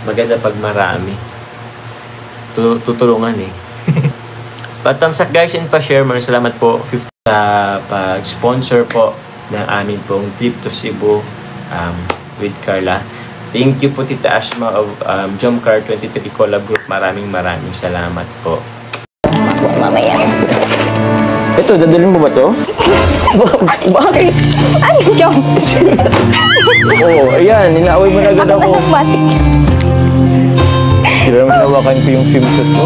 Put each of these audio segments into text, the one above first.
Maganda pag marami. Tutulungan eh. Pa-thumbs up guys and pa-share. Maraming salamat po 50 sa pag-sponsor po ng amin pong trip to Cebu with Carla. Thank you po Tita Ashma of Jomcar 23 Collab Group. Maraming salamat po. Mamaya. Ito, dadalhin mo ba to? Bakit? Ano yun? Oo, ayan. Inaaway mo na agad ako. Hindi naman hinawakan ko yung swimsuit mo.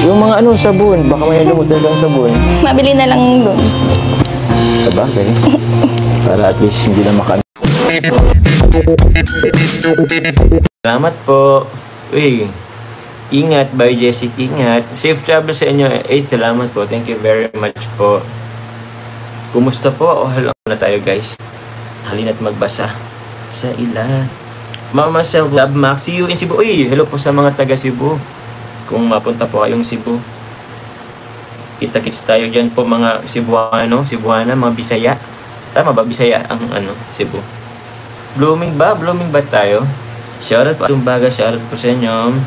Yung mga sabon. Baka may lumutan ng sabon. Mabili na lang doon. Sabagay. Para at least hindi na makan. Salamat po. Uy. Ingat, bye Jessic, ingat. Safe travel sa inyo. Salamat po. Thank you very much po. Kumusta po? Hello na tayo guys. Halina't magbasa sa ilan. Mama Self Love Max, see you in Cebu. Uy, hello po sa mga taga Cebu. Kung mapunta po kayong Cebu. Kita-kits tayo dyan po mga Cebuana, mga Bisaya. Tama ba? Bisaya ang Cebu. Blooming ba tayo? Shoutout po. Tumbaga, shoutout po sa inyo.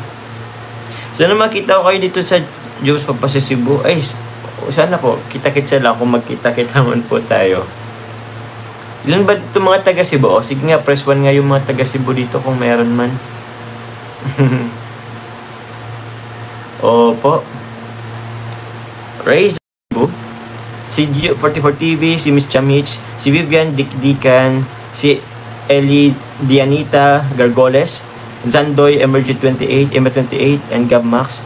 Sana makita ko kayo dito sa Diyos pa sa Cebu. Ay, sana po, kita-kitsa lang kung magkita-kita man po tayo. Ilan ba dito mga taga Cebu? Sige nga, press 1 nga yung mga taga Cebu dito kung meron man. Opo. Ray Cebu. Si Gio44 TV, si Miss Chamich, si Vivian Dikdikan, si Eli Dianita Gargoles, Zandoy, Emergy 28, Emma 28, and Gab Max.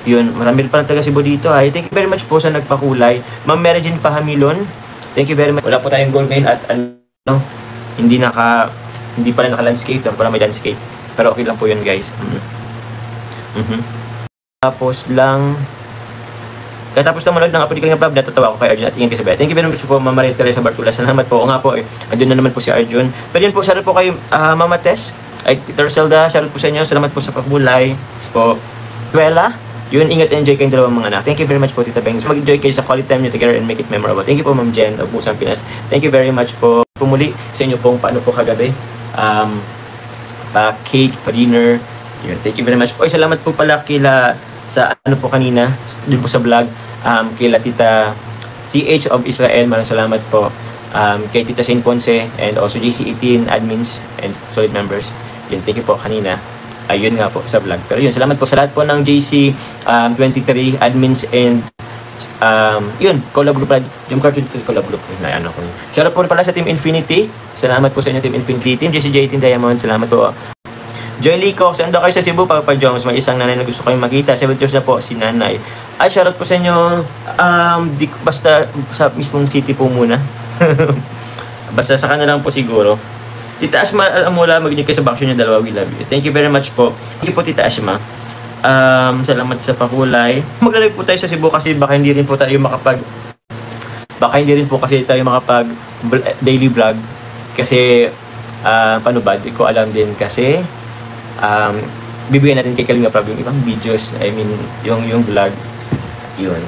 Yun, marami pa ng taga Cebu dito. Ay, thank you very much po sa nagpakulay. Ma'am Mary Jean Fahamilon, thank you very much. Wala po tayong goal ngayon at hindi pala naka-landscape, wala may landscape. Pero okay lang po yun guys. Tapos lang, katapos na manood ng Apo ni Kalinga Prab, natatawa ko kay Arjun at ingin kayo. Thank you very much po, Mama Maria Teresa Bartula. Salamat po. O nga po, andun na naman po si Arjun. Pero yun po, shoutout po kayo, Mama Tess. Ay, Tita Roselda, shoutout po sa inyo. Salamat po sa pagbulay. Po, Tuela. Yun, ingat and enjoy kayong dalawang mga anak. Thank you very much po, Tita Bengs. Mag-enjoy kayo sa quality time nyo together and make it memorable. Thank you po, Ma'am Jen of Busang Pinas. Thank you very much po. Pumuli sa inyo pong paano po kagabi. Pa-cake, pa-dinner. Yun, thank you very much po. Ay, salamat po pala kila sa po kanina, dun po sa vlog. Kila Tita CH of Israel, maraming salamat po. Kay Tita Saint Ponce and also JC18 admins and solid members. Yun, thank you po kanina. Ayun nga po sa vlog. Pero yun, salamat po sa lahat po ng JC23 admins and yun, collab group, Jomcar 23 collab group. Shoutout po pala sa Team Infinity. Salamat po sa inyo Team Infinity. Team JCJ18 Diamond, salamat po. Joy Lico, saan daw kayo sa Cebu, Papa Jones? May isang nanay na gusto kayong makita. 7 years na po, si nanay. Ay, shoutout po sa inyo. Basta sa mismong city po muna. Basta sa kanila lang po siguro. Tita Ashma, alam mo lang, mag-inig kayo sa baksyon yung dalawa. We love you. Thank you very much po. Thank you po, Tita Ashma. Salamat sa pakulay. Maglalagay po tayo sa Cebu kasi baka hindi rin po makapag daily vlog. Kasi, paano ba? Di ko alam din kasi bibigyan natin kay Kalinga Prab yung ibang videos. I mean, yung vlog. Yun.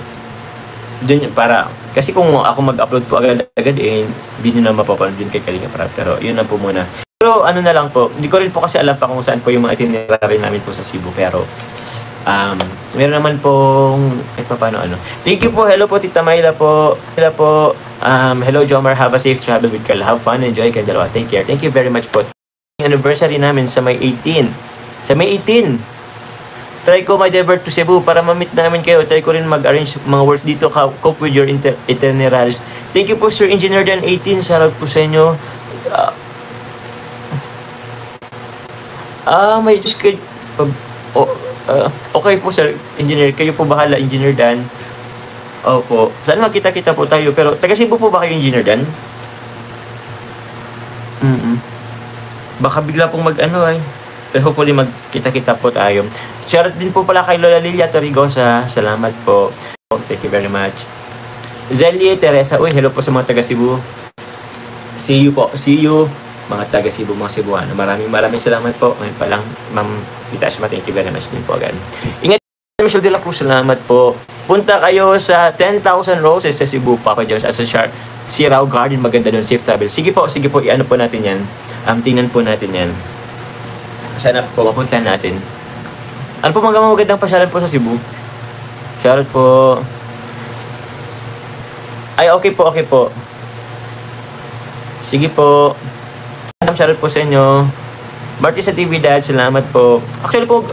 Dun, para, kasi kung ako mag-upload po agad-agad, hindi nyo na mapapanood din kay Kalinga Prab. Pero yun lang po muna. Pero ano na lang po, hindi ko rin po kasi alam pa kung saan po yung mga itinerary namin po sa Cebu. Pero, meron naman pong, kahit pa paano Thank you po, hello po Tita Mayla po. Hello Jomar, have a safe travel with Carl. Have fun, enjoy kayo dalawa. Take care. Thank you very much po. Anniversary namin sa May 18. Sa May 18. Try ko ma-divert to Cebu para ma-meet namin kayo. Try ko rin mag-arrange mga work dito. Cope with your itineraries. Thank you po Sir Engineer Dan 18. Sarap po sa inyo. May okay po Sir Engineer. Kayo po bahala, Engineer Dan. Opo. Sana makita-kita po tayo. Pero taga Cebu po ba kayo, Engineer Dan? Baka bigla pong pero hopefully magkita-kita po tayo. Shoutout din po pala kay Lola Lilia Torrigosa. Salamat po. Thank you very much. Zelie Teresa. Uy, hello po sa mga taga Cebu. See you po. See you, mga taga Cebu, mga Cebuano. Maraming salamat po. Ngayon pa lang, Ma'am Tita Ashma, thank you very much din po agad. Ingat, Michelle de la Cruz, salamat po. Punta kayo sa 10,000 Roses sa Cebu, Papa Jones, as a Sirao Garden, maganda doon, safe travel. Sige po, i-ano po natin yan. Tingnan po natin yan. sana po mapuntahan natin. Ano po mga magandang pasyalan po sa Cebu? Shoutout po. Ay, okay po, okay po. Sige po. Shoutout po sa inyo. Barty sa TV Dad, salamat po. Actually po,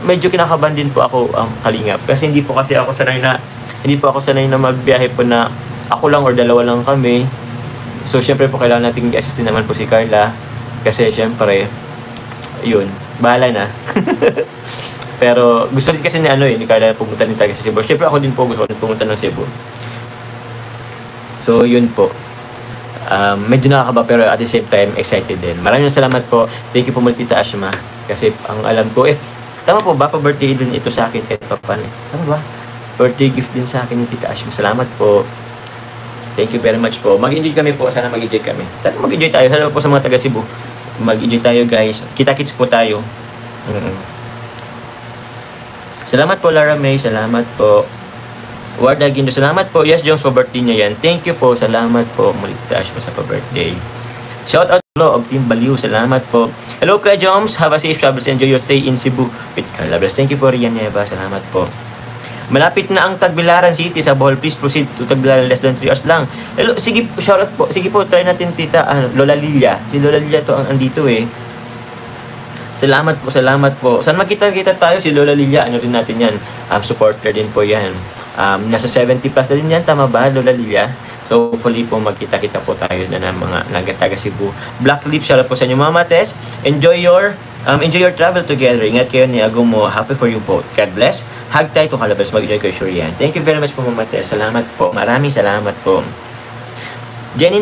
medyo kinakabahan din po ako ang Kalingap. Kasi hindi po ako sanay na magbiyahe po na ako lang or dalawa lang kami. So, syempre po, kailangan nating i-assist din naman po si Carla. Kasi, syempre, yun, bahala na. Pero, gusto rin kasi ni Carla pumunta din tayo sa Cebu. Syempre, ako din po gusto rin pumunta ng Cebu. So, yun po. Medyo nakakaba pero at the same time, excited din. Maraming salamat po. Thank you po muli, Tita Ashma. Kasi, ang alam ko, tama po ba, pa-birthday din ito sa akin kahit pa paano. Tama ba? Birthday gift din sa akin ni Tita Ashma. Salamat po. Thank you very much po. Mag-enjoy kami po. Sana mag-enjoy kami. Sana mag-enjoy tayo. Hello po sa mga taga Cebu. Mag-enjoy tayo, guys. Kita-kits po tayo. Salamat po, Lara May. Salamat po. Ward Aguindo. Salamat po. Yes, Jones, pa-birthday niya yan. Thank you po. Salamat po. Muli Tita Ashma sa pa-birthday. Shout out of Team Baliw. Salamat po. Hello, Kuya Joms. Have a safe travels. Enjoy your stay in Cebu with Carla Bless. Thank you po, Rian Nieva. Salamat po. Malapit na ang Tagbilaran City sa Bohol. Please proceed to Tagbilaran. Less than 3 hours lang. Hello, sige, shoutout po. Sige po, try natin, Tita. Lola Lilia. Si Lola Lilia to ang andito eh. Salamat po, salamat po. Saan makita-kita tayo? Si Lola Lilia, ano rin natin yan? Supporter din po yan. Nasa 70 plus na din yan. Tama ba, Lola Lilia? So, hopefully po magkita-kita po tayo na ng mga taga Cebu. Black Lips, shoutout po sa inyo, Mama Tess. Enjoy your travel together. Ingat kayo ni Agumo. Happy for you both. God bless. Hug tayo to Kalabas. Mag-enjoy kayo, sure yan. Thank you very much po, Mama Tess. Salamat po. Maraming salamat po. Jenny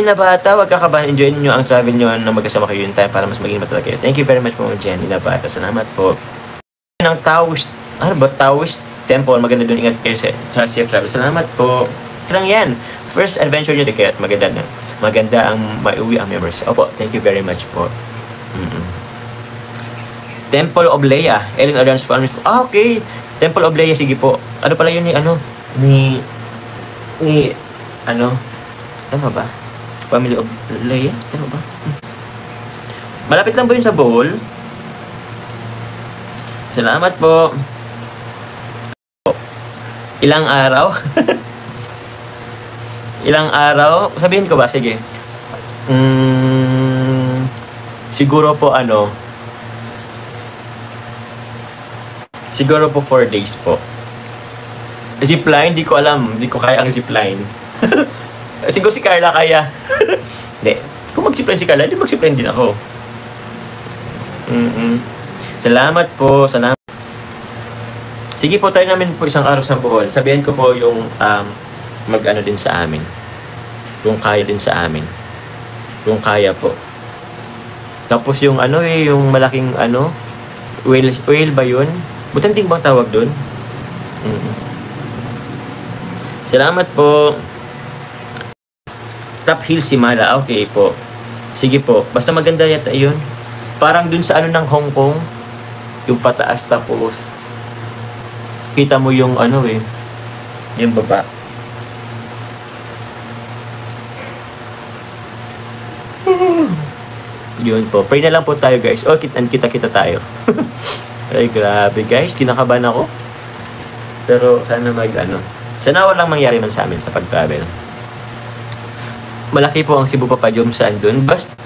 Nabata, wag kakabahan. Enjoy niyo ang travel niyo na magkasama kayo yung time para mas maging matala kayo. Thank you very much po, Jenny Nabata. Salamat po. Ng Taoist, Taoist Temple. Maganda doon. Ingat kayo sa safe travel. Salamat po. Ito lang yan. First adventure niyo ticket. Maganda na. Maganda ang maiuwi ang memories. Opo, thank you very much po. Temple of Leia. Ellen Adams Farms. Okay. Temple of Leia. Sige po. Ano pala yun ni tama ba? Family of Leia? Tama ba? Malapit lang ba yun sa Bohol? Salamat po. Ilang araw? Ilang araw? Sabihin ko ba? Sige. Siguro po siguro po 4 days po. Zipline? Di ko alam. Di ko kaya ang zipline. Siguro si Carla kaya. Hindi. Kung mag-zipline si Carla, di mag-zipline din ako. Salamat po. Salamat. Sige po, tayo namin po isang araw sa Bohol. Sabihin ko po yung mag-ano din sa amin. Yung kaya din sa amin. Yung kaya po. Tapos yung yung malaking whale ba yun? Butanting bang tawag doon? Salamat po. Top Hill Simala. Okay po. Sige po. Basta maganda yata yun. Parang dun sa ng Hong Kong. Yung pataas tapos kita mo yung yung baba. Yun po. Pray na lang po tayo, guys. Kita-kita tayo. Ay, grabe, guys. Kinakabahan ako. Pero sana sana walang mangyari man sa amin sa pag-travel. Malaki po ang Cebu Papa Jom saan doon. Basta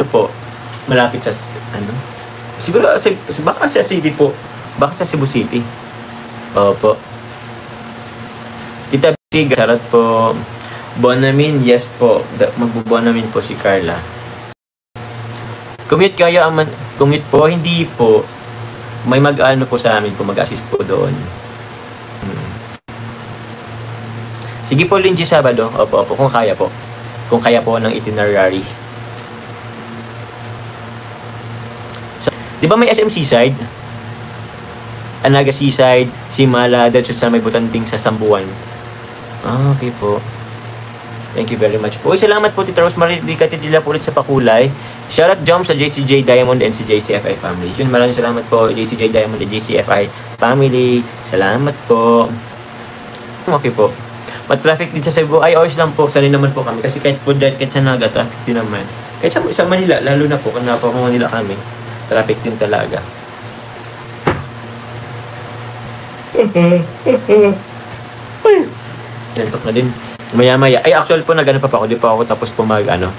po. Malapit sa siguro baka sa city po. Baka sa Cebu City. Opo. Tita Big, charot po. Bonamin, yes po. Magbo-bonamin po si Carla. Commute po, hindi po. May po sa amin po, mag-assist po doon. Sige po, Linji Sabado. Opo, kung kaya po. Kung kaya po ng itinerary. So, di ba may SM Seaside? Anaga Seaside, Simala, dahil sa may Butanting sa Sambuan. Okay po. Thank you very much po. Salamat po, Tita Rosemary. Di ka titila po ulit sa pakulay. Shoutout Jom sa JCJ Diamond and si JCFI family. Yun, maraming salamat po, JCJ Diamond and JCFI family. Salamat po. Okay po. Traffic din sa Cebu. Ay, ayos lang po. Sanay naman po kami. Kasi kahit sa Naga, traffic din naman. Kahit sa Manila, lalo na po, kung napa Manila kami, traffic din talaga. Ay, inantok na din. Maya-maya. Ay, actually po, nag-ano pa ako. Di pa ako tapos po mag-impake.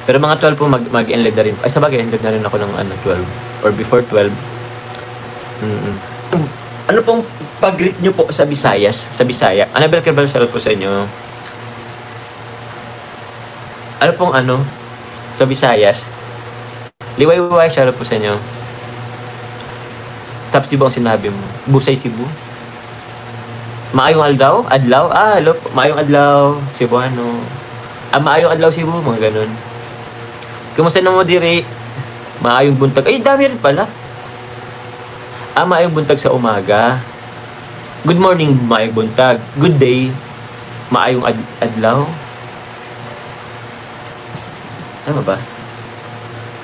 Pero mga 12 po, mag-enled na rin. Ay, sabagay, enled na rin ako ng 12. Or before 12. Ano pong pag-greet nyo po sa Visayas? Sa Bisaya? Annabel Carvalho, shoutout po sa inyo. Ano pong sa Visayas? Liway-way, shoutout po sa inyo. Tap Cebu ang sinabi mo. Busay Cebu. Maayong adlaw? Adlaw? Hello. Maayong adlaw. Cebuano. Maayong adlaw Cebu. Mga ganun. Kumusta na mo diri? Maayong buntag. Ay, dami rin pala. Maayong buntag sa umaga. Good morning, maayong buntag. Good day. Maayong adlaw. Tama ba?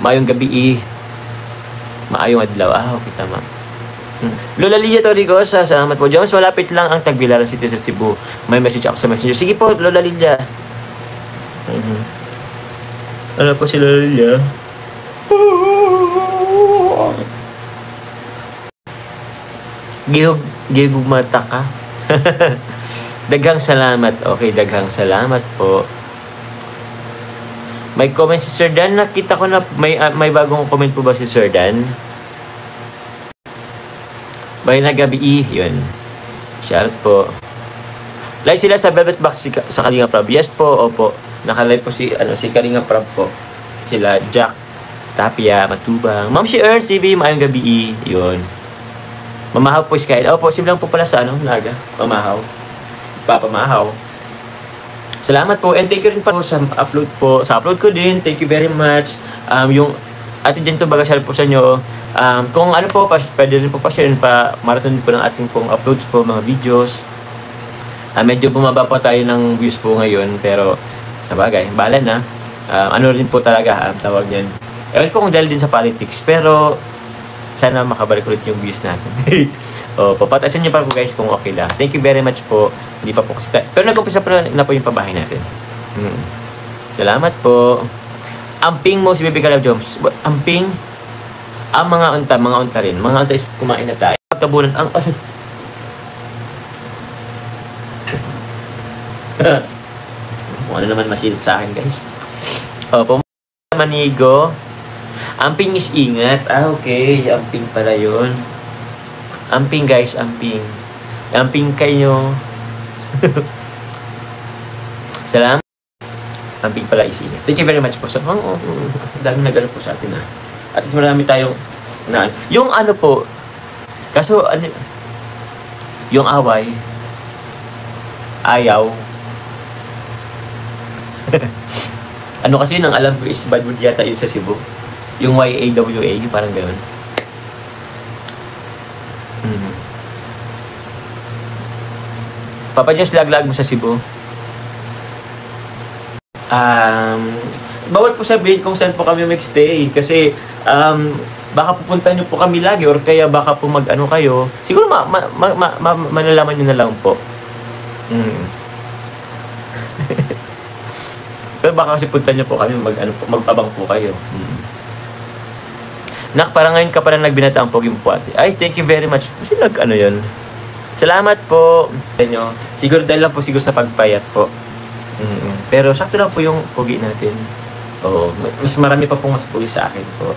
Maayong gabi. Maayong adlaw. Okay, tama. Lola Lilia Torricosa, salamat po. Jones, malapit lang ang Tagbilaran City sa Cebu. May message ako sa messenger. Sige po, Lola Lilia. Ano po si Lola Lilia? Gihug mata ka. Daghang salamat. Okay, daghang salamat po. May comment si Sir Dan. Nakita ko na may bagong comment po ba si Sir Dan? Bay na gabi, yun. Shout po. Live sila sa Velvet Box sa Kalinga Prab. Yes po, opo. Naka-live po si Kalinga Prab po. Sila Jack, Tapia, Matubang. Ma'am si Ern, CV, maayong gabi, yun. Mamahaw po Sky. Opo, sim lang po pala sa Naga. Mamahaw. Papamahaw. Salamat po. And thank you rin pa po sa upload po. Sa upload ko din. Thank you very much. Yung Ate Jen to baga share po sa inyo. Kung ano po, pwede rin po pa-share pa marathon po ng ating pong uploads po, mga videos. Medyo bumaba pa tayo ng views po ngayon, pero sa bagay, bala na. Ano rin po talaga tawag niyan. Ewan ko kung dahil din sa politics, pero sana makabalik ulit yung views natin. Papatasin niyo pa po guys kung okay lang. Thank you very much po. Hindi pa po kasi pero nag-umpisa pa na po yung pabahay natin. Salamat po. Amping mo si Baby Caleb Jones. Amping, ang mga unta rin. Mga unta is kumain na tayo. Tabunan, kung ano naman masilip sa akin, guys. Manigo. Amping is ingat. Okay. Amping pala yun. Amping, guys. Amping. Amping kayo. Salamat. Amping pala is ingat. Thank you very much po sa... Dami nagano po sa atin, At least marami tayong... Yung po... Kaso, yung away... Ayaw... kasi yun ang alam ko is bad word yata yun sa Cebu. Yung YAWA, parang gano'n. Papa Diyos, lag-lag mo sa Cebu. Bawal po sabihin kung saan po kami mag-stay. Kasi, baka pupunta nyo po kami lagi or kaya baka po mag-ano kayo. Siguro malalaman nyo na lang po. Pero baka kasi punta nyo po kami magpabang po kayo. Nak, parang ngayon ka parang nagbinata ang pogi mo po ate. Ay, thank you very much. Kasi yun. Salamat po. Siguro dahil lang po siguro sa pagpayat po. Pero sakto lang po yung pogi natin. Mas marami pa pong mas pogi sa akin po.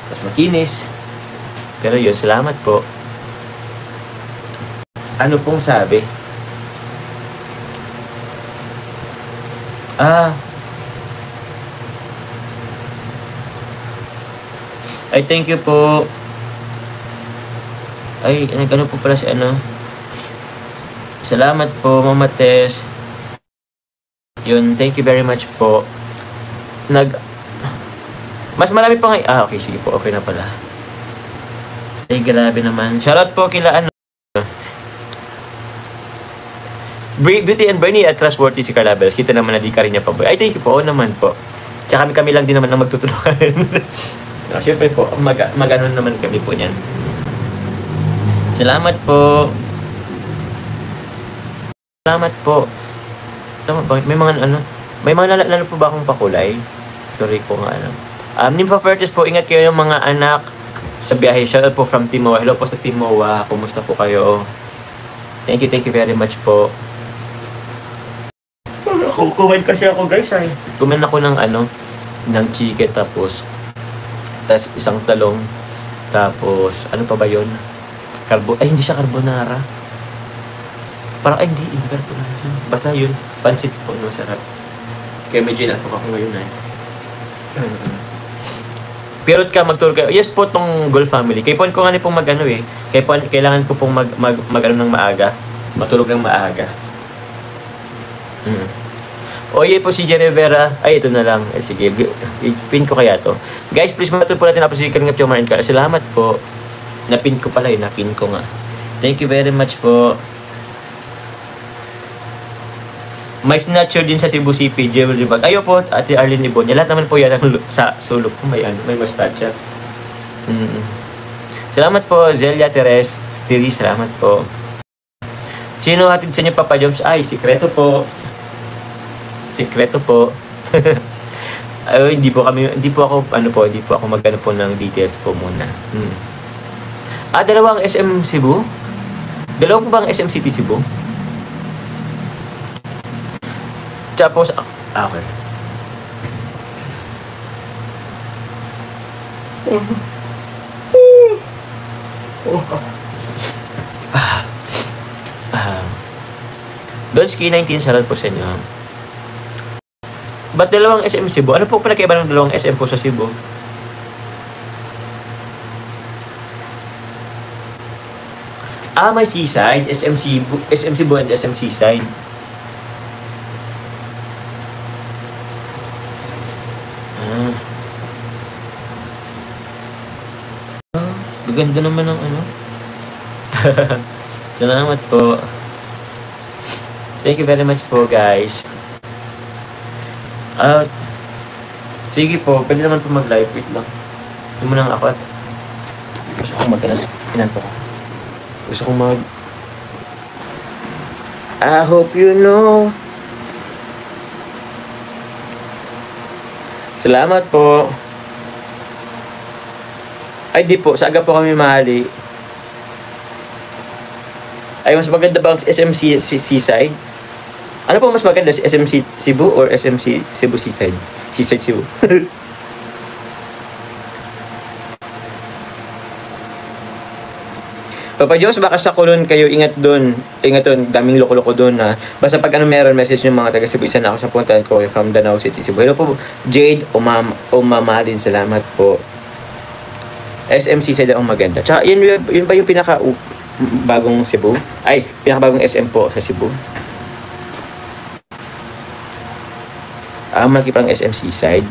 Mas makinis. Pero yun, salamat po. Ano pong sabi? Ay, thank you po. Ay, ano po pala si Salamat po, Mama Tess. Yun, thank you very much po. Mas marami pa ngayon. Okay, sige po. Okay na pala. Ay, grabe naman. Shoutout po kila Beauty and Bernie at trustworthy si Carla Bells. Kita naman na di ka rin niya pa. Ay, thank you po. Oo naman po. Tsaka kami lang din naman ang magtutulungan. Siyempre po, mag-ano naman kami po niyan. Salamat po. Salamat po. Tama ba? May mga May mga nalala po ba akong pakulay? Sorry ko nga alam. Nympha Fertis po, ingat kayo ng mga anak sa biyahe. Shoutout po from Timoa. Hello po sa Timoa. Kumusta po kayo? Thank you very much po. Kumain kasi ako guys ay. Kumain ako ng ng chicken tapos isang talong. Tapos, ano pa ba yun? Hindi siya carbonara. Parang, hindi carbonara. Basta yun, pansit po, no, sarap. Kaya medyo inatok ako ngayon ay. Pero ka, magtulog kayo. Yes po, tong Golf family. Kaya po ko nga pong kailangan ko pong mag ng maaga. Matulog ng maaga. Oye po si Jen Rivera. Ay, ito na lang. Sige, pin ko kaya to. Guys, please matulog po natin ako si Kalingap Jomar and Carl. Salamat po. Napin ko pala yun. Napin ko nga. Thank you very much po. May snatcher din sa Cebu CP, Jewel Libag. Ayo po, Ate Arlene Ibonya. Lahat naman po yan sa sulok ko. May mustache. Salamat po, Zelia Teres. Siri, salamat po. Sino hatid sa inyo, Papa Joms? Ay, sikreto po. Sikreto po. Ay, hindi po ako magano po ng details po muna. Dalawang SM Cebu? Dalawa po bang SM City Cebu? Tapos, okay. Donski 19, shoutout po sa inyo. Ba't dalawang SM Cebu? Ano po pinakaiba ng dalawang SM po sa Cebu? May Seaside, SM Cebu and SM Seaside. Ganda naman ng Salamat po. Thank you very much po, guys. Sige po, pwede naman po mag-live. Wait lang. Ito mo lang ako at gusto kong inanto ko. Gusto kong I hope you know. Salamat po. Ay, di po. Sa aga po kami mahali. Ay, mas maganda ba ang SMC Seaside? Ano po mas maganda? SMC Cebu or SMC Cebu Seaside? Seaside Cebu. Papa Diyos, baka sa kulon kayo, ingat doon. Ingat doon, daming loko-loko doon ha. Basta pag meron message yung mga taga Cebu, isa na ako sa puntahan ko from Danao City, Cebu. Hello po, Jade, umamahalin, salamat po. SMC sila ang maganda. Tsaka yun ba yung pinaka bagong Cebu? Ay, pinaka bagong SM po sa Cebu. Malaki pang SMC side.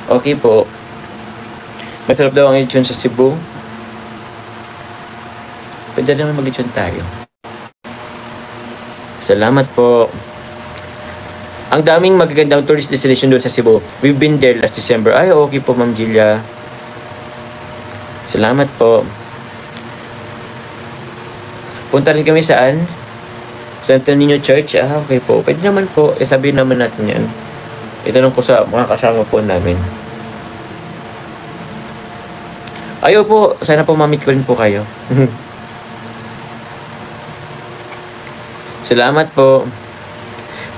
Okay po. Masarap daw ang lechon sa Cebu. Pwede naman mag-lechon tayo. Salamat po. Ang daming magagandang tourist destination doon sa Cebu. We've been there last December. Ay, okay po, Ma'am Jilia. Salamat po. Punta rin kami saan? Santo Niño Church. Okay po. Pwede naman po. Sabihin naman natin yan. Itanong ko sa mga kasama po namin. Ayaw po. Sana po mamit ko rin po kayo. Salamat po.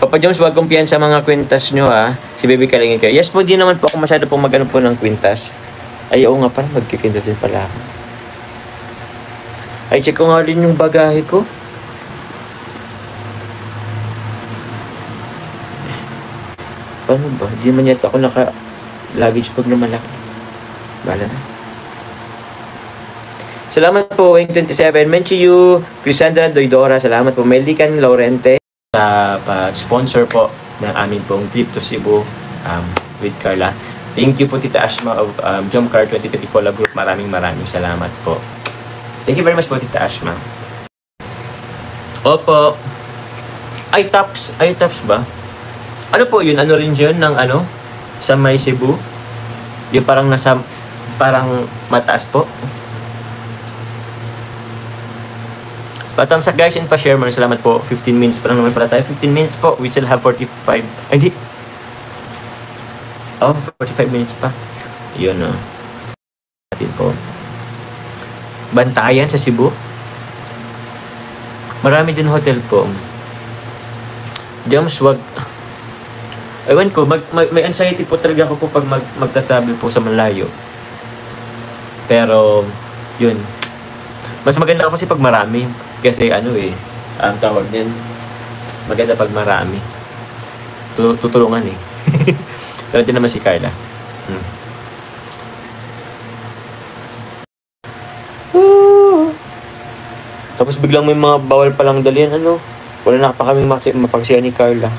Papa Jones, huwag kumpiyan sa mga kwintas nyo ha. Si Baby Kalingin kayo. Yes po, di naman po ako masyado pong mag-ano po ng kwintas. Ay, oo nga, parang magkikwintas din pala ako. Ay, check ko nga rin yung bagahe ko. Paano ba? Di naman yata ako naka-luggage pag na malaki. Bala na. Salamat po, Wing 27. Menchiyu, Crisandra Doidora. Salamat po, Melican Laurente. Sa sponsor po ng amin pong trip to Cebu with Carla. Thank you po Tita Ashma of Jomcar 2030 Cola Group. Maraming salamat po. Thank you very much po Tita Ashma. Opo. Ay tops ba? Ano po yun? Ano rin yun ng sa may Cebu? Yung parang mataas po. Pa-thumbs up guys and pa-share. Maraming salamat po. 15 minutes pa lang naman pala tayo. 15 minutes po. We still have 45. Ay, hindi. Oh, 45 minutes pa. Yun o. Natin po. Bantayan sa Cebu. Marami din hotel po. James, wag. Ewan ko, may anxiety po talaga ako po pag magta-travel po sa malayo. Pero, yun. Mas maganda kasi pag marami. Kasi ano ang tawag niyan. Maganda pag marami. Tutulungan eh. Pero din naman si Carla. Tapos biglang may mga bawal palang dalhin, wala na pa kaming mapagsiya ni Carla.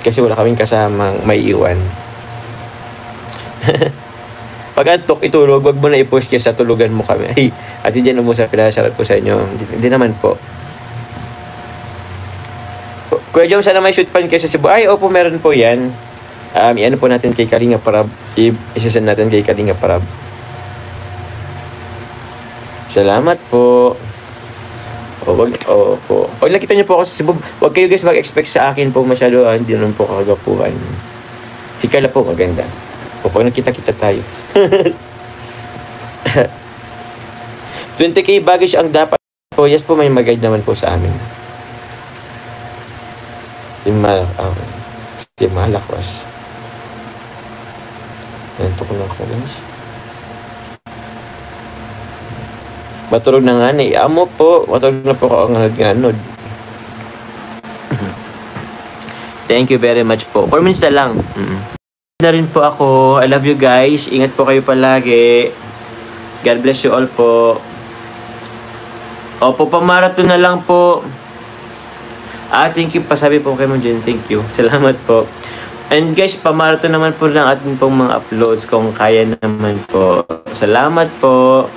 Kasi wala kaming kasamang may iwan. Pag antok, itulog, wag mo na i-push kaya sa tulugan mo kami. Ay, at dyan umusap, pinasarap po sa inyo. Hindi naman po. Kuya Jom, sana may shoot pan kayo sa Cebu. Ay, opo, meron po yan. Iano po natin kay Kalinga Parab. Isasend natin kay Kalinga Parab. Salamat po. Opo. Pag nakita niyo po ako sa Cebu, wag kayo guys mag-expect sa akin po masyado. Hindi naman po kagapuhan. Si Carla po, maganda. O pag nakita-kita tayo. 20k baggage ang dapat po. Yes po, may mag-guide naman po sa amin. Si Malacos. Nanto ko lang ko guys. Matulog na nga ni. Amo po. Matulog na po ako ang nganod. Thank you very much po. 4 minutes na lang. Na rin po ako. I love you guys. Ingat po kayo palagi. God bless you all po. Opo, pamarathon na lang po. Thank you. Pasabi po kay mo dyan. Thank you. Salamat po. And guys, pamarathon naman po lang atin pong mga uploads kung kaya naman po. Salamat po.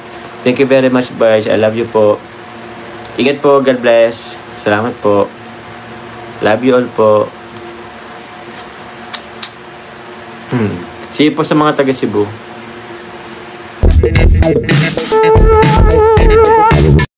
Thank you very much guys. I love you po. Ingat po. God bless. Salamat po. Love you all po. See you po sa mga taga Cebu.